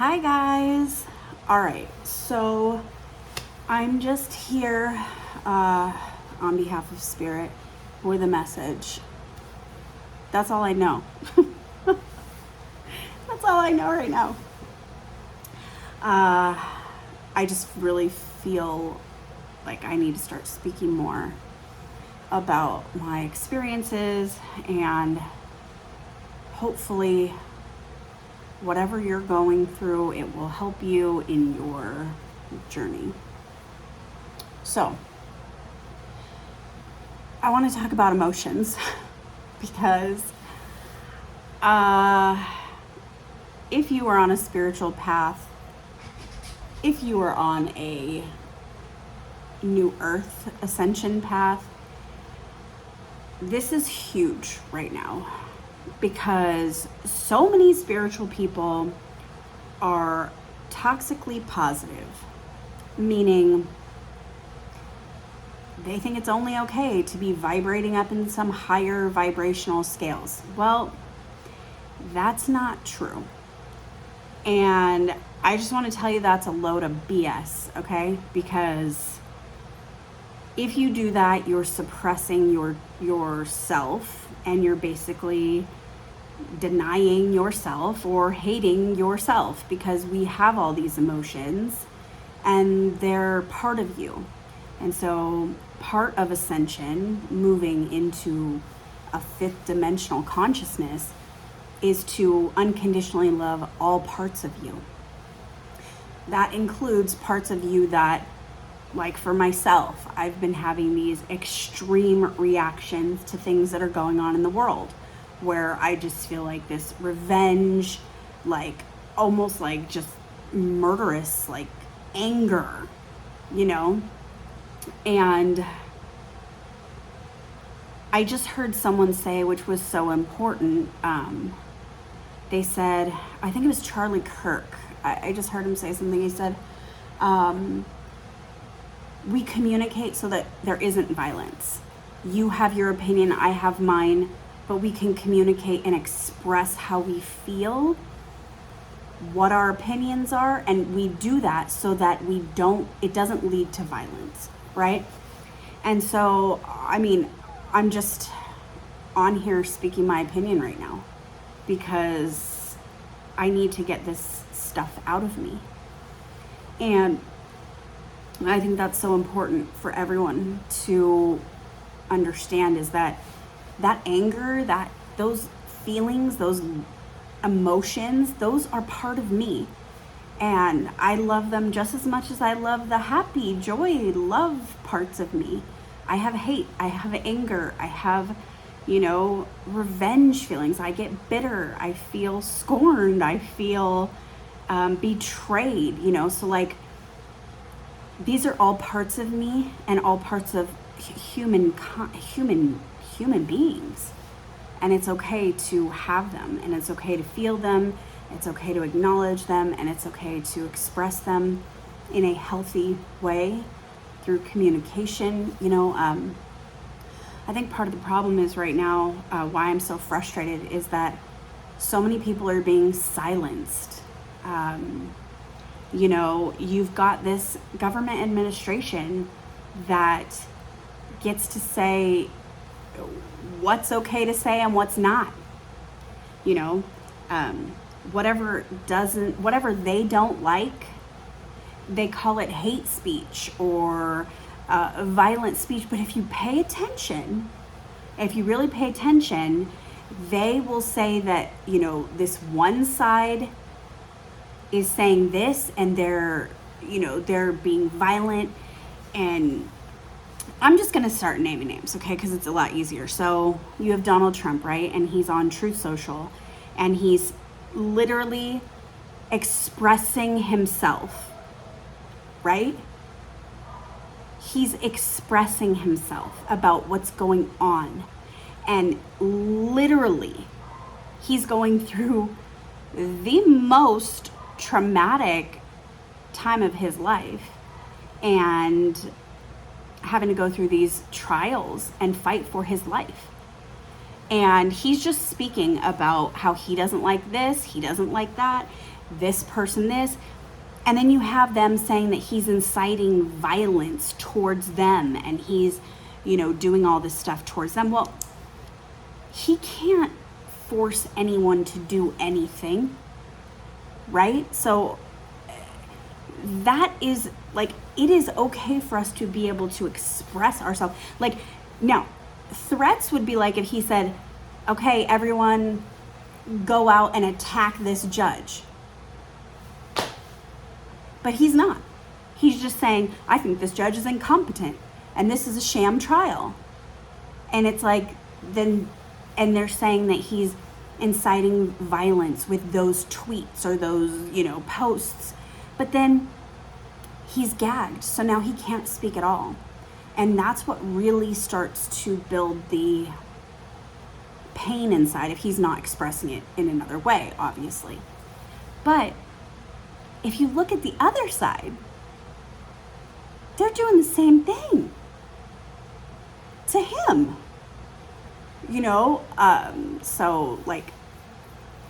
Hi guys. All right, so I'm just here on behalf of Spirit with a message. That's all I know. That's all I know right now. I just really feel like I need to start speaking more about my experiences, and hopefully whatever you're going through, it will help you in your journey. So, I want to talk about emotions because if you are on a spiritual path, if you are on a new earth ascension path, this is huge right now, because so many spiritual people are toxically positive, meaning they think it's only okay to be vibrating up in some higher vibrational scales. Well, that's not true. And I just want to tell you that's a load of BS, okay? Because if you do that, you're suppressing yourself, and you're basically denying yourself or hating yourself, because we have all these emotions and they're part of you. And so part of ascension, moving into a fifth dimensional consciousness, is to unconditionally love all parts of you. That includes parts of you that, like for myself, I've been having these extreme reactions to things that are going on in the world, where I just feel like this revenge, like almost like just murderous, like anger, you know? And I just heard someone say, which was so important, they said, I think it was Charlie Kirk, I just heard him say something. He said, we communicate so that there isn't violence. You have your opinion, I have mine, but we can communicate and express how we feel, what our opinions are, and we do that so that it doesn't lead to violence, right? And so, I mean, I'm just on here speaking my opinion right now because I need to get this stuff out of me. And I think that's so important for everyone to understand, is that anger, those feelings, those emotions, those are part of me. And I love them just as much as I love the happy, joy, love parts of me. I have hate, I have anger, I have, revenge feelings. I get bitter, I feel scorned, I feel betrayed, so like, these are all parts of me and all parts of human beings. And it's okay to have them, and it's okay to feel them, it's okay to acknowledge them, and it's okay to express them in a healthy way through communication. I think part of the problem is right now, why I'm so frustrated, is that so many people are being silenced. You've got this government administration that gets to say what's okay to say and what's not. Whatever they don't like, they call it hate speech or violent speech. But if you pay attention, if you really pay attention, they will say that, this one side is saying this, and they're being violent. And I'm just going to start naming names, okay, because it's a lot easier. So you have Donald Trump, right? And he's on Truth Social, and he's literally expressing himself, right? He's expressing himself about what's going on. And literally, he's going through the most traumatic time of his life, and having to go through these trials and fight for his life. And he's just speaking about how he doesn't like this, he doesn't like that, this person this. And then you have them saying that he's inciting violence towards them and he's, doing all this stuff towards them. Well, he can't force anyone to do anything, right? So that is like, it is okay for us to be able to express ourselves. Like, now, threats would be like if he said, okay, everyone go out and attack this judge. But he's not. He's just saying, I think this judge is incompetent and this is a sham trial. And it's like, then, and they're saying that he's inciting violence with those tweets or those, posts. But then he's gagged. So now he can't speak at all. And that's what really starts to build the pain inside if he's not expressing it in another way, obviously. But if you look at the other side, they're doing the same thing to him. So like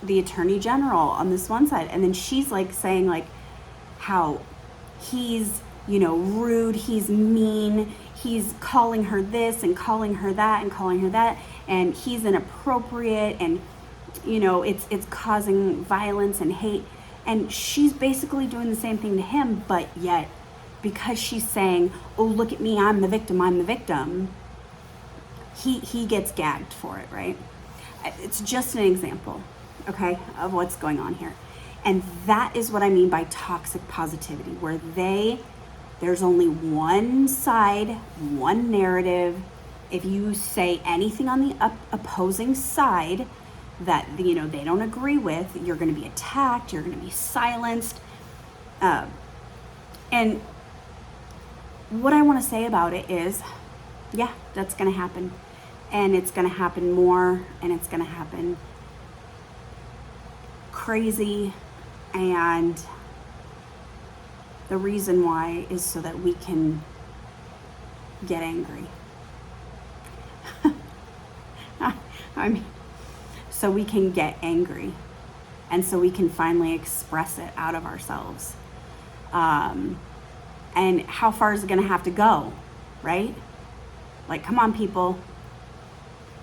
the attorney general on this one side, and then she's like saying like how he's, rude, he's mean, he's calling her this and calling her that and calling her that, and he's inappropriate, and it's causing violence and hate. And she's basically doing the same thing to him, but yet because she's saying, oh, look at me, I'm the victim, he gets gagged for it, right? It's just an example, okay, of what's going on here. And that is what I mean by toxic positivity, where there's only one side, one narrative. If you say anything on the opposing side that they don't agree with, you're going to be attacked, you're going to be silenced. And what I want to say about it is, yeah, that's going to happen. And it's going to happen more, and it's going to happen crazy. And the reason why is so that we can get angry. I mean, so we can get angry, and so we can finally express it out of ourselves. And how far is it going to have to go, right? Like, come on, people,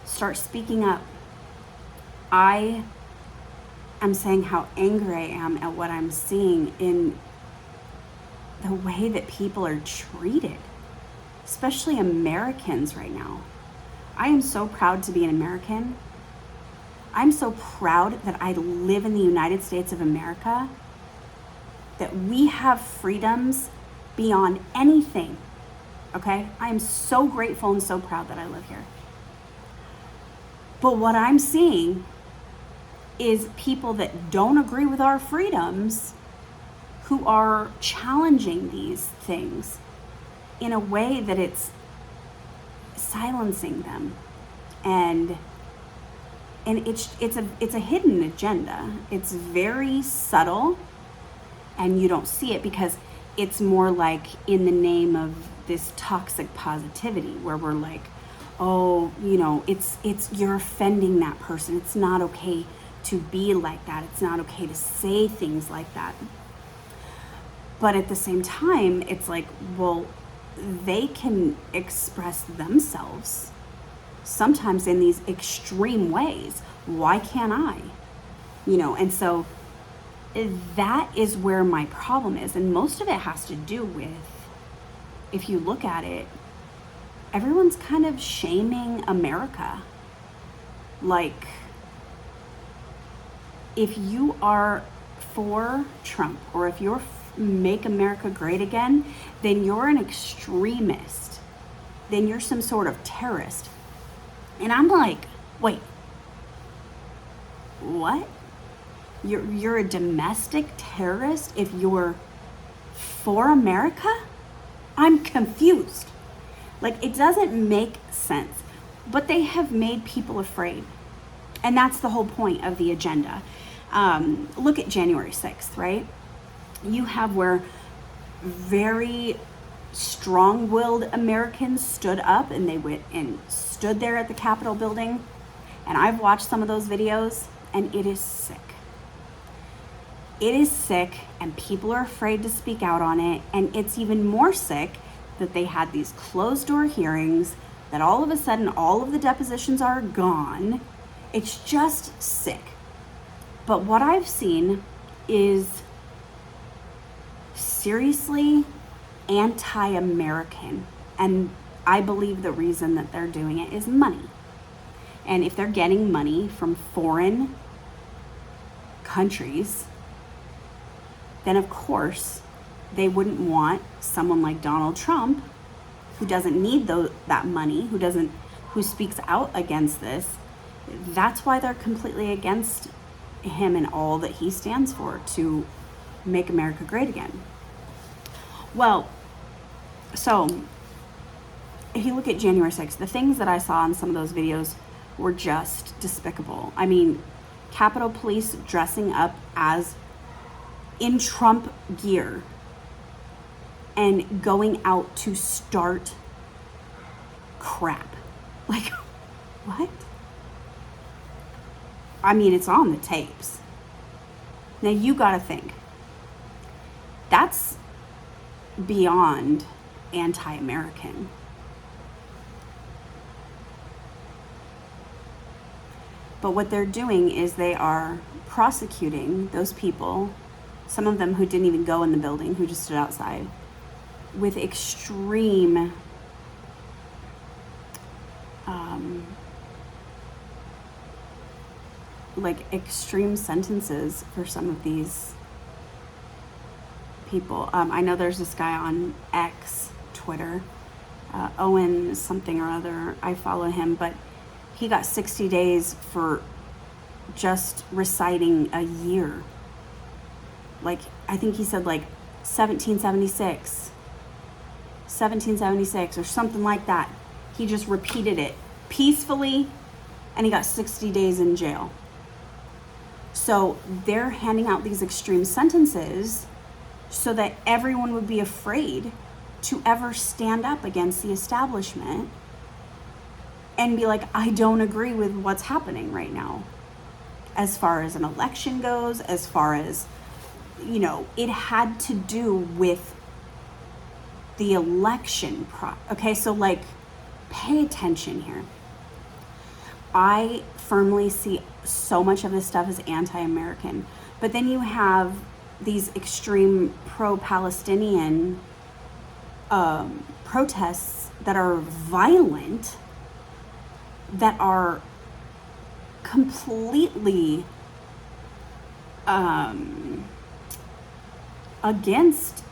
start speaking up. I am saying how angry I am at what I'm seeing in the way that people are treated, especially Americans right now. I am so proud to be an American. I'm so proud that I live in the United States of America, that we have freedoms beyond anything, okay? I am so grateful and so proud that I live here. But what I'm seeing is people that don't agree with our freedoms who are challenging these things in a way that it's silencing them. And it's a hidden agenda. It's very subtle, and you don't see it because it's more like in the name of this toxic positivity where we're like, oh, it's you're offending that person. It's not okay to be like that. It's not okay to say things like that. But at the same time, it's like, well, they can express themselves sometimes in these extreme ways. Why can't I? And so that is where my problem is. And most of it has to do with, if you look at it, everyone's kind of shaming America. Like, if you are for Trump, or if you're make America great again, then you're an extremist. Then you're some sort of terrorist. And I'm like, wait, what? You're a domestic terrorist if you're for America? I'm confused. Like, it doesn't make sense. But they have made people afraid. And that's the whole point of the agenda. Look at January 6th, right? You have where very strong-willed Americans stood up, and they went and stood there at the Capitol building, And I've watched some of those videos, and it is sick. It is sick, and people are afraid to speak out on it. And it's even more sick that they had these closed door hearings, that all of a sudden all of the depositions are gone. It's just sick. But what I've seen is seriously anti-American. And I believe the reason that they're doing it is money. And if they're getting money from foreign countries, then of course they wouldn't want someone like Donald Trump, who doesn't need that money, who speaks out against this. That's why they're completely against him and all that he stands for, to make America great again. Well, so if you look at January 6th, the things that I saw in some of those videos were just despicable. I mean, Capitol Police dressing up as in Trump gear and going out to start crap. Like, what? I mean, it's on the tapes. Now you gotta think, that's beyond anti-American. But what they're doing is they are prosecuting those people, some of them who didn't even go in the building, who just stood outside, with extreme extreme sentences for some of these people. I know there's this guy on X, Twitter, Owen something or other. I follow him, but he got 60 days for just reciting a year. Like, I think he said like 1776 or something like that. He just repeated it peacefully, and he got 60 days in jail. So they're handing out these extreme sentences so that everyone would be afraid to ever stand up against the establishment and be like, I don't agree with what's happening right now. As far as an election goes, as far as, it had to do with the election. Okay, so pay attention here. I firmly see so much of this stuff as anti-American, but then you have these extreme pro-Palestinian protests that are violent, that are completely against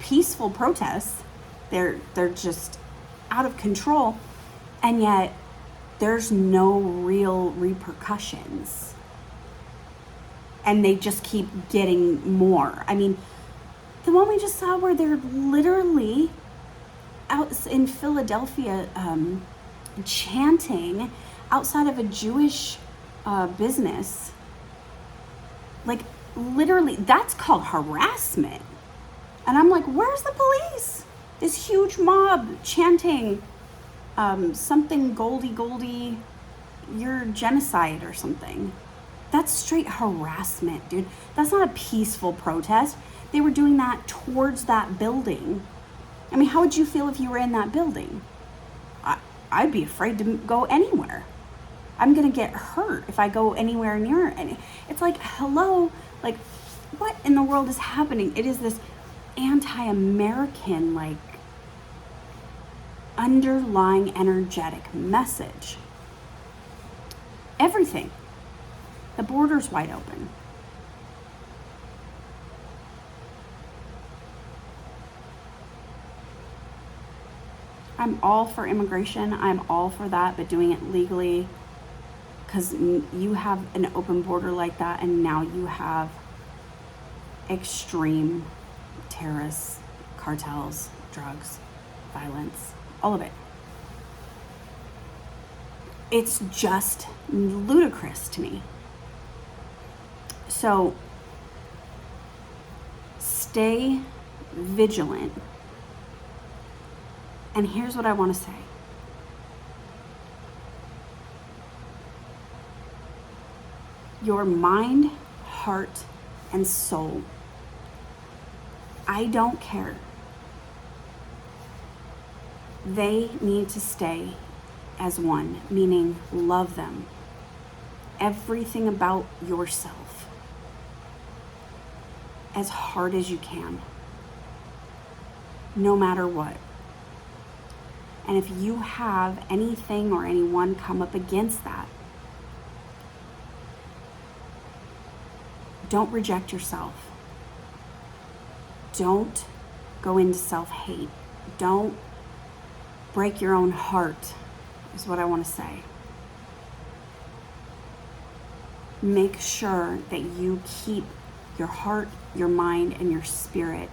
peaceful protests. They're just out of control, and yet there's no real repercussions, and they just keep getting more. I mean, the one we just saw where they're literally out in Philadelphia chanting outside of a Jewish business, literally, that's called harassment. And I'm like, where's the police? This huge mob chanting something Goldie, you're genocide or something. That's straight harassment, dude. That's not a peaceful protest. They were doing that towards that building. I mean, how would you feel if you were in that building? I'd be afraid to go anywhere. I'm gonna get hurt if I go anywhere near any. It's like, hello, what in the world is happening? It is this anti-American, underlying energetic message. Everything. The border's wide open. I'm all for immigration. I'm all for that, but doing it legally, because you have an open border like that, and now you have extreme terrorists, cartels, drugs, violence, all of it. It's just ludicrous to me. So stay vigilant. And here's what I want to say. your mind, heart, and soul. I don't care. They need to stay as one, meaning love them. Everything about yourself as hard as you can, no matter what. And if you have anything or anyone come up against that, don't reject yourself. Don't go into self-hate. Don't break your own heart, is what I want to say. Make sure that you keep your heart, your mind, and your spirit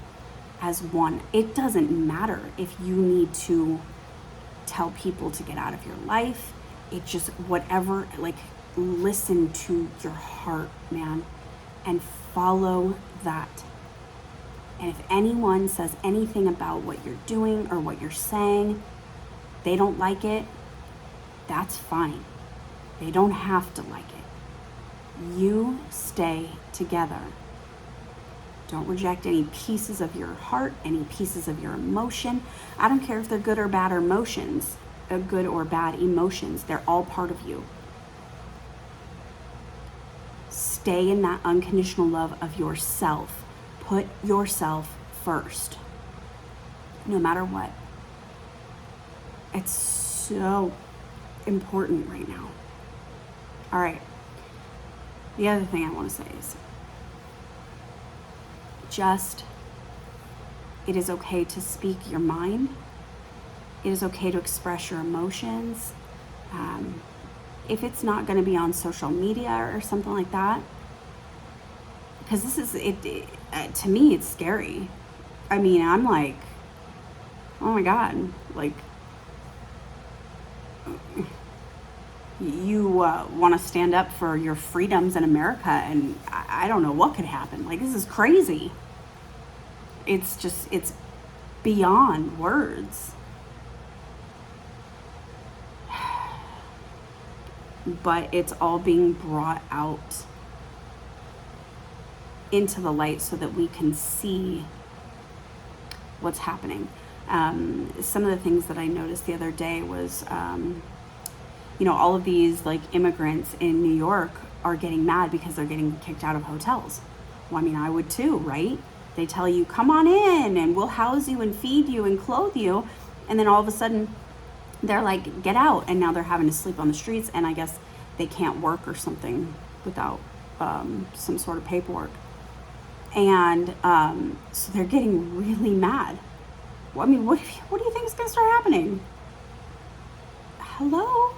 as one. It doesn't matter if you need to tell people to get out of your life. It just, whatever, like, listen to your heart, man, and follow that. And if anyone says anything about what you're doing or what you're saying, they don't like it, that's fine. They don't have to like it. You stay together. Don't reject any pieces of your heart, any pieces of your emotion. I don't care if they're good or bad emotions, good or bad emotions. They're all part of you. Stay in that unconditional love of yourself. Put yourself first, no matter what. It's so important right now. All right. The other thing I want to say is it is okay to speak your mind. It is okay to express your emotions. If it's not going to be on social media or something like that, because this is it, to me, it's scary. I mean, I'm like, oh my God, like, you want to stand up for your freedoms in America, and I don't know what could happen. Like, this is crazy. It's beyond words. But it's all being brought out into the light so that we can see what's happening. Some of the things that I noticed the other day was, all of these like immigrants in New York are getting mad because they're getting kicked out of hotels. Well, I mean, I would too, right? They tell you, come on in and we'll house you and feed you and clothe you. And then all of a sudden they're like, get out. And now they're having to sleep on the streets. And I guess they can't work or something without some sort of paperwork. And so they're getting really mad. Well, I mean, what do you think is going to start happening? Hello?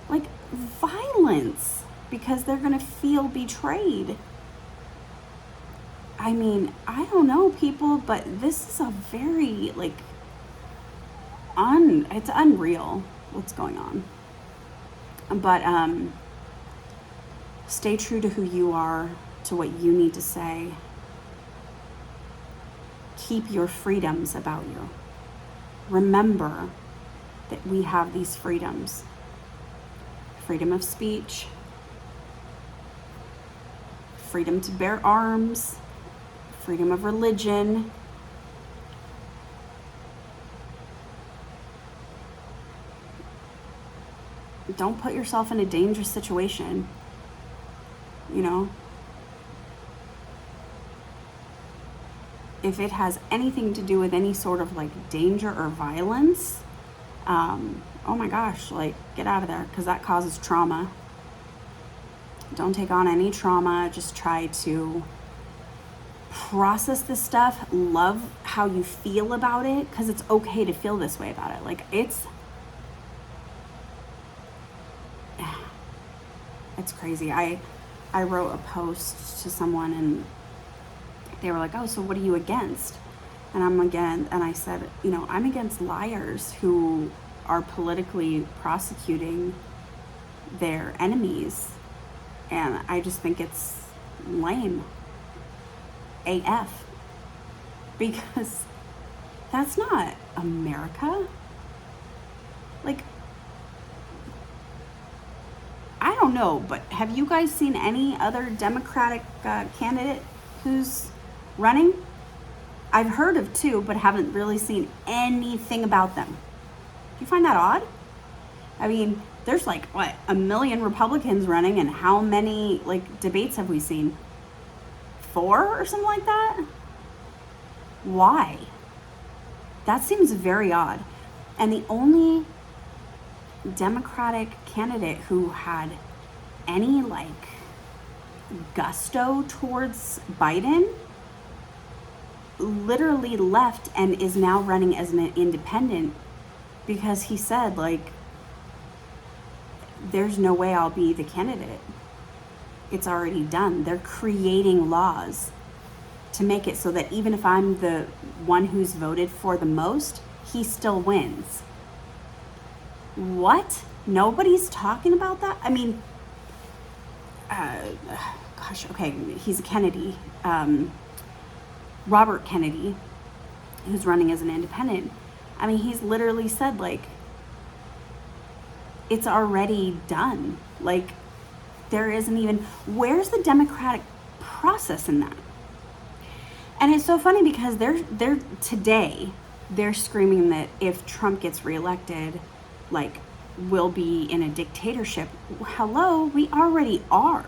Like, violence, because they're going to feel betrayed. I mean, I don't know, people, but this is a very, like, it's unreal what's going on. But stay true to who you are, to what you need to say. Keep your freedoms about you. Remember that we have these freedoms. Freedom of speech, freedom to bear arms, freedom of religion. Don't put yourself in a dangerous situation, If it has anything to do with any sort of like danger or violence, oh my gosh, like, get out of there, because that causes trauma. Don't take on any trauma. Just try to process this stuff. Love how you feel about it, because it's okay to feel this way about it. Like, it's crazy. I wrote a post to someone and they were like, oh, so what are you against? And I said, I'm against liars who are politically prosecuting their enemies. And I just think it's lame AF, because that's not America. Like, I don't know, but have you guys seen any other Democratic candidate who's running? I've heard of two, but haven't really seen anything about them. Do you find that odd? I mean, there's like, what, 1 million Republicans running, and how many, like, debates have we seen? 4 or something like that? Why? That seems very odd. And the only Democratic candidate who had any, like, gusto towards Biden literally left and is now running as an independent because he said, like, there's no way I'll be the candidate. It's already done. They're creating laws to make it so that even if I'm the one who's voted for the most, he still wins. What? Nobody's talking about that? I mean, okay, he's a Kennedy. Robert Kennedy, who's running as an independent. I mean, he's literally said, like, it's already done. Like, there isn't even, where's the democratic process in that? And it's so funny because they're screaming that if Trump gets reelected, like, we'll be in a dictatorship. Hello, we already are.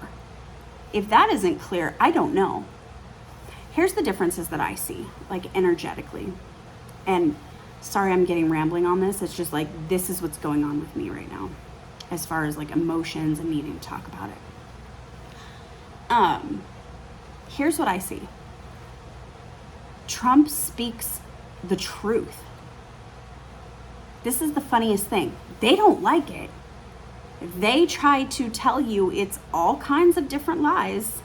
If that isn't clear, I don't know. Here's the differences that I see, like, energetically. And sorry, I'm getting rambling on this. It's just like, this is what's going on with me right now, as far as, like, emotions and needing to talk about it. Here's what I see. Trump speaks the truth. This is the funniest thing. They don't like it. They try to tell you it's all kinds of different lies,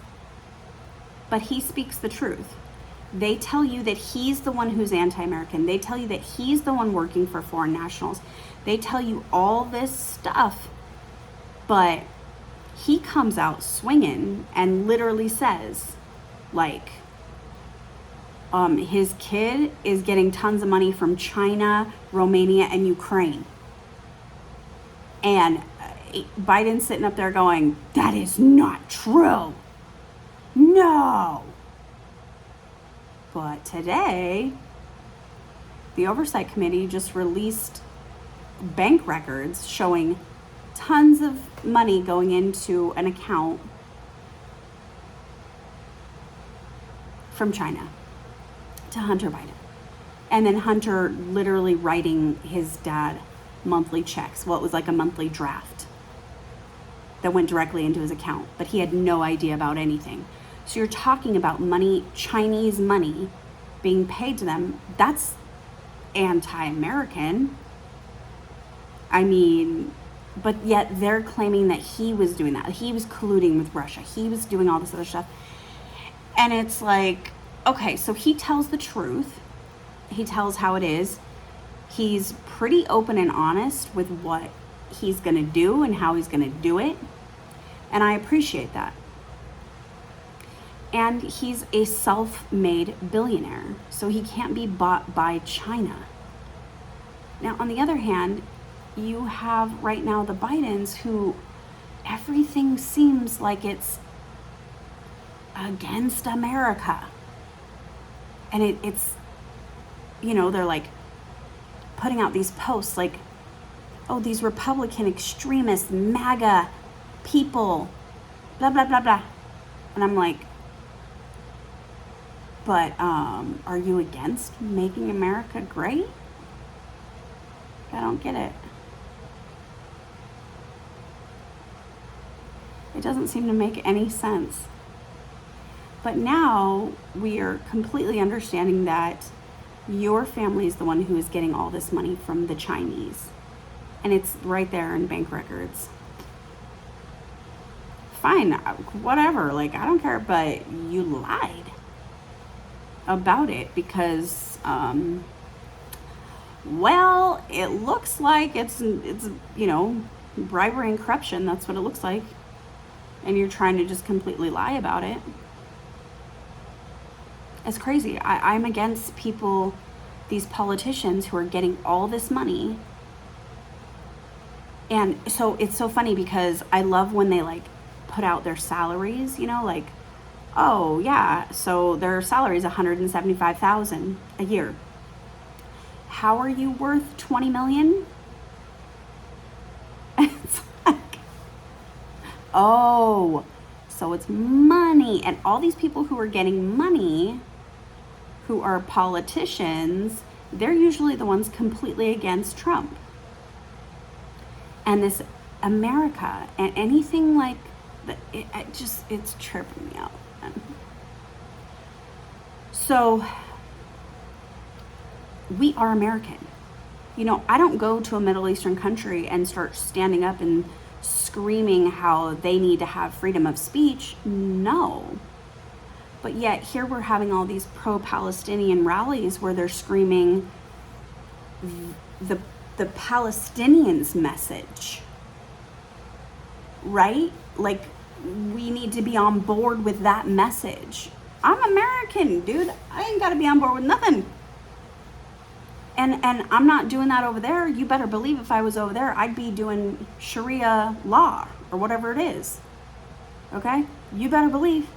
but he speaks the truth. They tell you that he's the one who's anti-American. They tell you that he's the one working for foreign nationals. They tell you all this stuff, but he comes out swinging and literally says, like, his kid is getting tons of money from China, Romania, and Ukraine. And Biden's sitting up there going, that is not true. No. But today, the Oversight Committee just released bank records showing tons of money going into an account from China to Hunter Biden. And then Hunter literally writing his dad monthly checks. Well, it was like a monthly draft that went directly into his account, but he had no idea about anything. So you're talking about money, Chinese money being paid to them. That's anti-American. I mean, but yet they're claiming that he was doing that. He was colluding with Russia. He was doing all this other stuff. And it's like, okay, so he tells the truth. He tells how it is. He's pretty open and honest with what he's going to do and how he's going to do it. And I appreciate that. And he's a self-made billionaire, so he can't be bought by China. Now, on the other hand, you have right now the Bidens who everything seems like it's against America. And it's, you know, they're like putting out these posts like, oh, these Republican extremist MAGA people, blah, blah, blah, blah. And I'm like, but are you against making America great? I don't get it. It doesn't seem to make any sense. But now we are completely understanding that your family is the one who is getting all this money from the Chinese. And it's right there in bank records. Fine, whatever, like, I don't care, but you lied about it because, well, it looks like it's, you know, bribery and corruption. That's what it looks like. And you're trying to just completely lie about it. It's crazy. I'm against people, these politicians who are getting all this money And so it's so funny because I love when they like put out their salaries, you know, like, oh yeah, so their salary is $175,000 a year. How are you worth 20 million? It's like, oh, so it's money. And all these people who are getting money, who are politicians, they're usually the ones completely against Trump. And this America and anything like that, it's tripping me out. So we are American. You know, I don't go to a Middle Eastern country and start standing up and screaming how they need to have freedom of speech. No. But yet here we're having all these pro-Palestinian rallies where they're screaming the Palestinians' message, right? Like, we need to be on board with that message. I'm American, dude. I ain't got to be on board with nothing. And I'm not doing that over there. You better believe if I was over there, I'd be doing Sharia law or whatever it is. Okay? You better believe.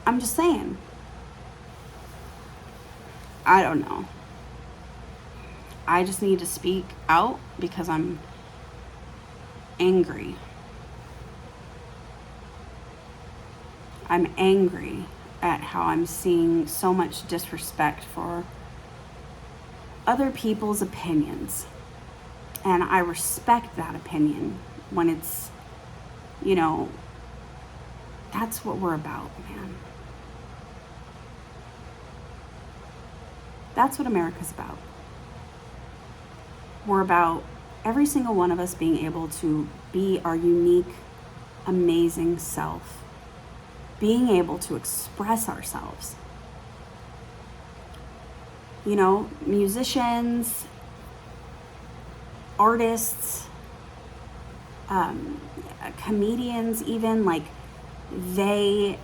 I'm just saying. I don't know. I just need to speak out because I'm angry. I'm angry at how I'm seeing so much disrespect for other people's opinions. And I respect that opinion when it's, you know, that's what we're about, man. That's what America's about. We're about every single one of us being able to be our unique, amazing self. Being able to express ourselves. You know, musicians, artists, comedians even, like, they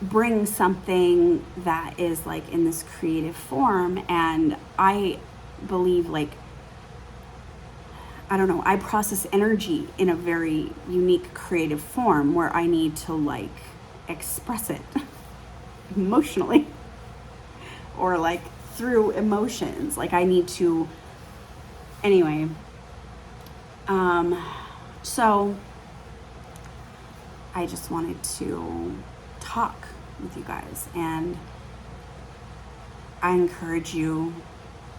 bring something that is like in this creative form, and I believe, like, I don't know, I process energy in a very unique creative form where I need to like express it emotionally or like through emotions. Like I need to, anyway. So I just wanted to talk with you guys, and I encourage you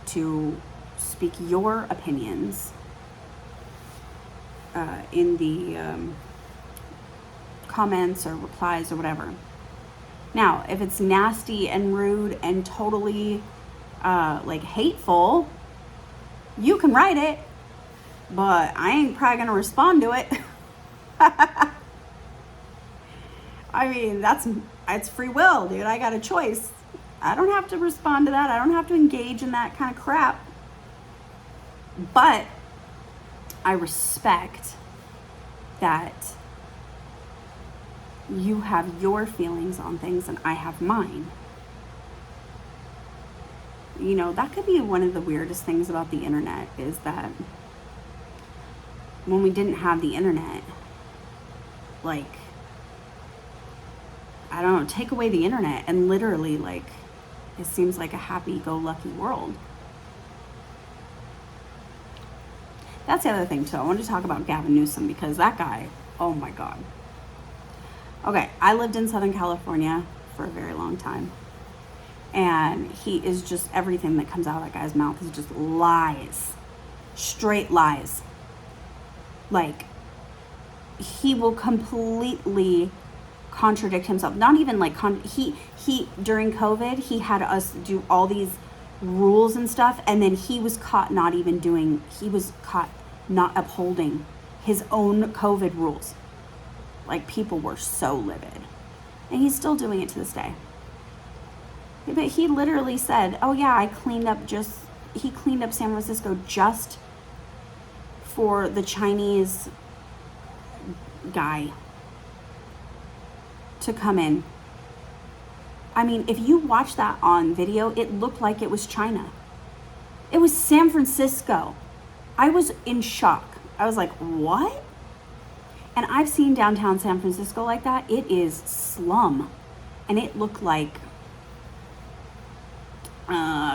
to speak your opinions in the comments or replies or whatever. Now, if it's nasty and rude and totally like hateful, you can write it, but I ain't probably gonna respond to it. I mean, it's free will, dude. I got a choice. I don't have to respond to that. I don't have to engage in that kind of crap. But I respect that you have your feelings on things and I have mine. You know, that could be one of the weirdest things about the internet, is that when we didn't have the internet, like, I don't know, take away the internet and literally, like, it seems like a happy-go-lucky world. That's the other thing, too. I wanted to talk about Gavin Newsom, because that guy, oh my God. Okay, I lived in Southern California for a very long time. And he is just, everything that comes out of that guy's mouth is just lies. Straight lies. Like, he will completely contradict himself. Not even like, he during COVID, he had us do all these rules and stuff, and then he was caught not upholding his own COVID rules. Like, people were so livid. And he's still doing it to this day. But he literally said, oh yeah, he cleaned up San Francisco just for the Chinese guy to come in. I mean, if you watch that on video, it looked like it was China. It was San Francisco. I was in shock. I was like, what? And I've seen downtown San Francisco like that. It is slum. And it looked like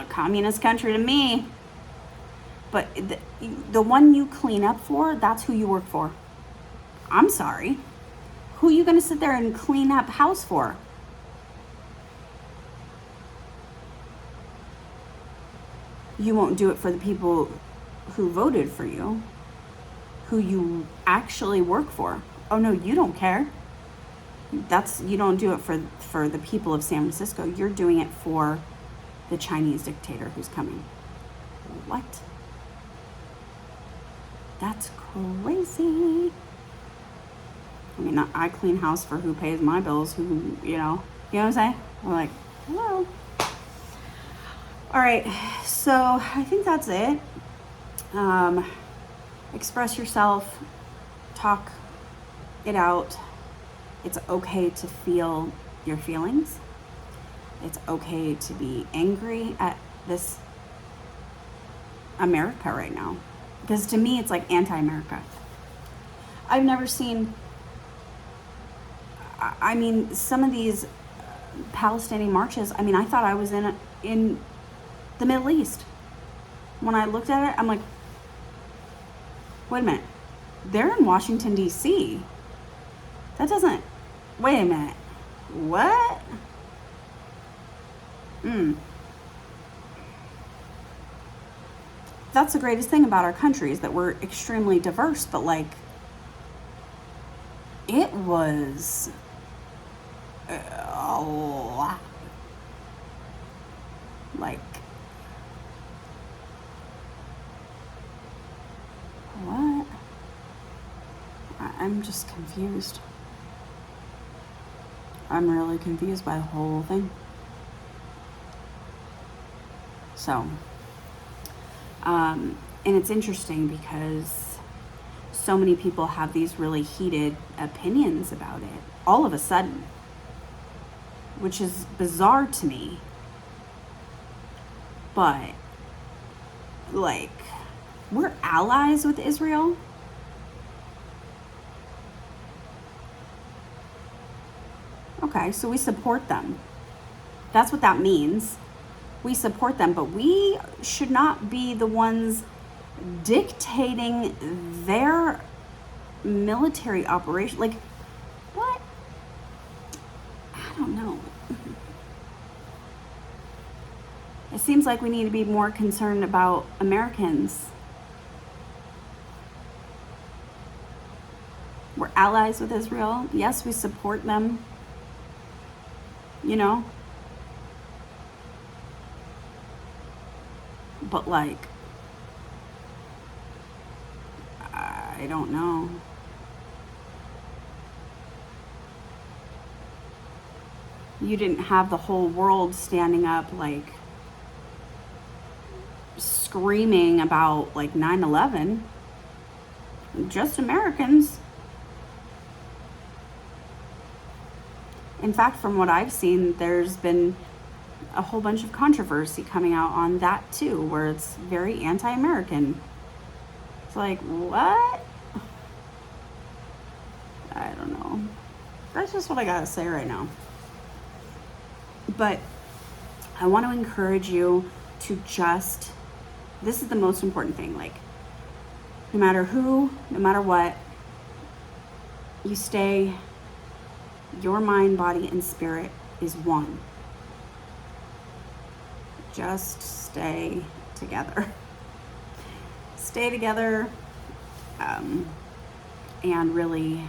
communist country to me. But the one you clean up for, that's who you work for. I'm sorry. Who are you going to sit there and clean up house for? You won't do it for the people who voted for you, who you actually work for. Oh no, you don't care. You don't do it for the people of San Francisco. You're doing it for the Chinese dictator who's coming. What? That's crazy. I mean, I clean house for who pays my bills, who, you know what I'm saying? We're like, hello. All right, so I think that's it. Express yourself, talk it out. It's okay to feel your feelings. It's okay to be angry at this America right now. Because to me, it's like anti-America. I've never seen, I mean, some of these Palestinian marches, I mean, I thought I was in the Middle East. When I looked at it, I'm like, wait a minute. They're in Washington, D.C. That doesn't, wait a minute. What? That's the greatest thing about our country is that we're extremely diverse, but like, it was a lot. Like, what? I'm just confused. I'm really confused by the whole thing. So, and it's interesting because so many people have these really heated opinions about it all of a sudden, which is bizarre to me. But, like, we're allies with Israel. Okay, so we support them. That's what that means. We support them, but we should not be the ones dictating their military operation. Like, what? I don't know. It seems like we need to be more concerned about Americans. We're allies with Israel. Yes, we support them. You know? But like, I don't know. You didn't have the whole world standing up like screaming about like 9/11. Just Americans. In fact, from what I've seen, there's been a whole bunch of controversy coming out on that too, where it's very anti-American. It's like, what? I don't know. That's just what I gotta say right now. But I want to encourage you to just, this is the most important thing, like, no matter who, no matter what, you stay, your mind, body, and spirit is one. Just stay together. Stay together, and really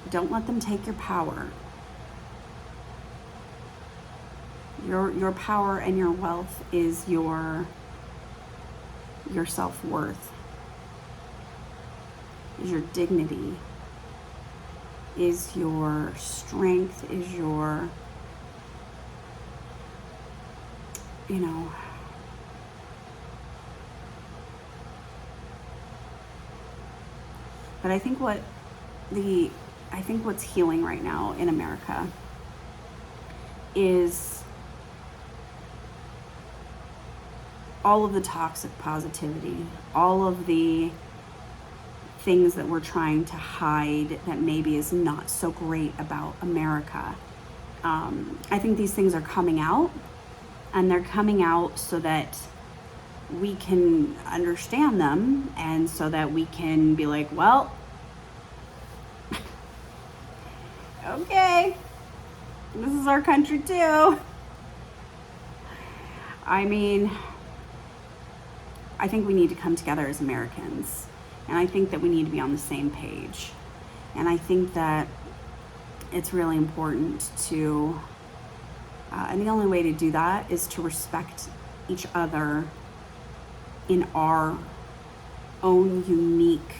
don't let them take your power. Your power and your wealth is your self-worth, is your dignity, is your strength, is your, you know, but I think what's healing right now in America is all of the toxic positivity, all of the things that we're trying to hide that maybe is not so great about America. I think these things are coming out, and they're coming out so that we can understand them, and so that we can be like, well, okay, this is our country too. I mean, I think we need to come together as Americans, and I think that we need to be on the same page. And I think that it's really important to, and the only way to do that is to respect each other in our own unique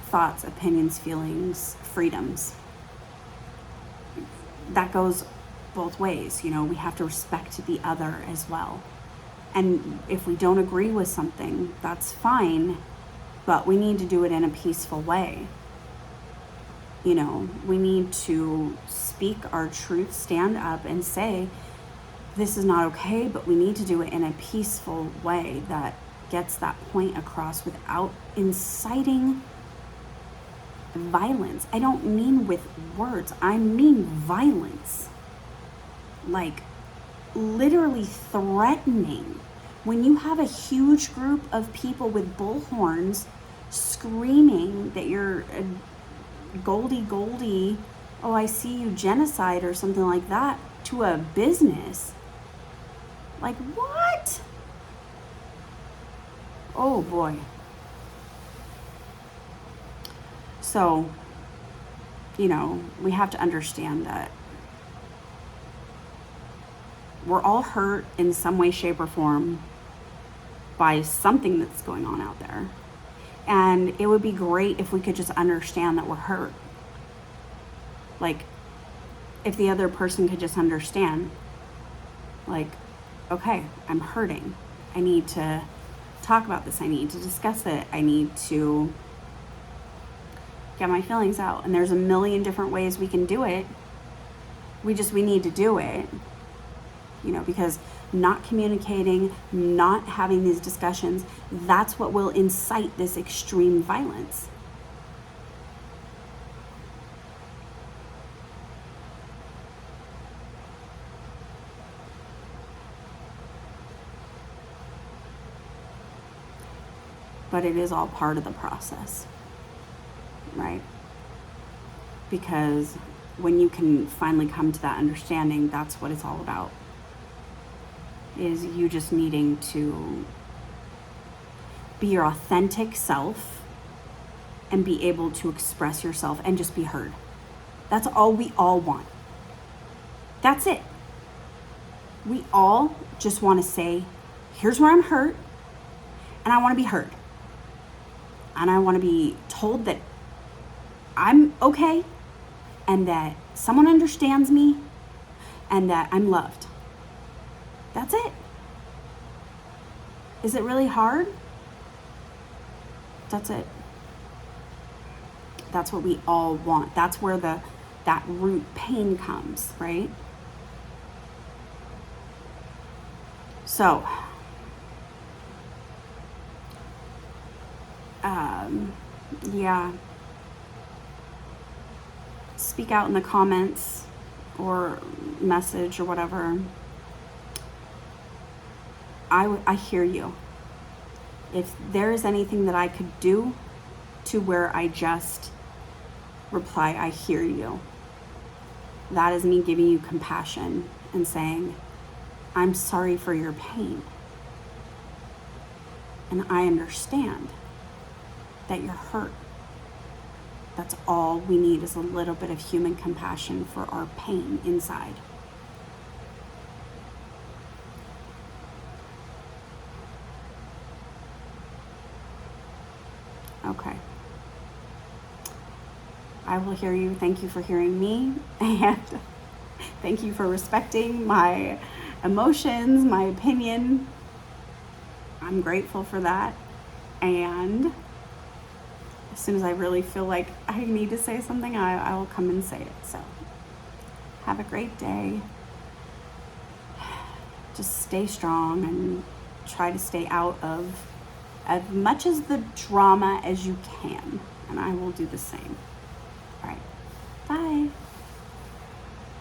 thoughts, opinions, feelings, freedoms. That goes both ways. You know, we have to respect the other as well. And if we don't agree with something, that's fine, but we need to do it in a peaceful way. You know, we need to speak our truth, stand up and say, this is not okay, but we need to do it in a peaceful way that gets that point across without inciting violence. I don't mean with words, I mean violence. Like literally threatening. When you have a huge group of people with bullhorns screaming that you're a Goldie, oh, I see you, genocide or something like that, to a business. Like, what? Oh boy. So, you know, we have to understand that we're all hurt in some way, shape, or form by something that's going on out there. And it would be great if we could just understand that we're hurt. Like, if the other person could just understand, like, okay, I'm hurting. I need to talk about this. I need to discuss it. I need to get my feelings out. And there's a million different ways we can do it. We need to do it. You know, because not communicating, not having these discussions, that's what will incite this extreme violence. But it is all part of the process, right? Because when you can finally come to that understanding, that's what it's all about. Is you just needing to be your authentic self and be able to express yourself and just be heard. That's all we all want. That's it. We all just want to say, here's where I'm hurt, and I want to be heard. And I want to be told that I'm okay, and that someone understands me, and that I'm loved. That's it. Is it really hard? That's it. That's what we all want. That's where that root pain comes, right? So, yeah. Speak out in the comments or message or whatever. I hear you. If there is anything that I could do to where I just reply, I hear you, that is me giving you compassion and saying, I'm sorry for your pain. And I understand that you're hurt. That's all we need, is a little bit of human compassion for our pain inside. Okay. I will hear you. Thank you for hearing me. And thank you for respecting my emotions, my opinion. I'm grateful for that. And as soon as I really feel like I need to say something, I will come and say it. So have a great day. just stay strong and try to stay out of as much as the drama as you can. And I will do the same. All right.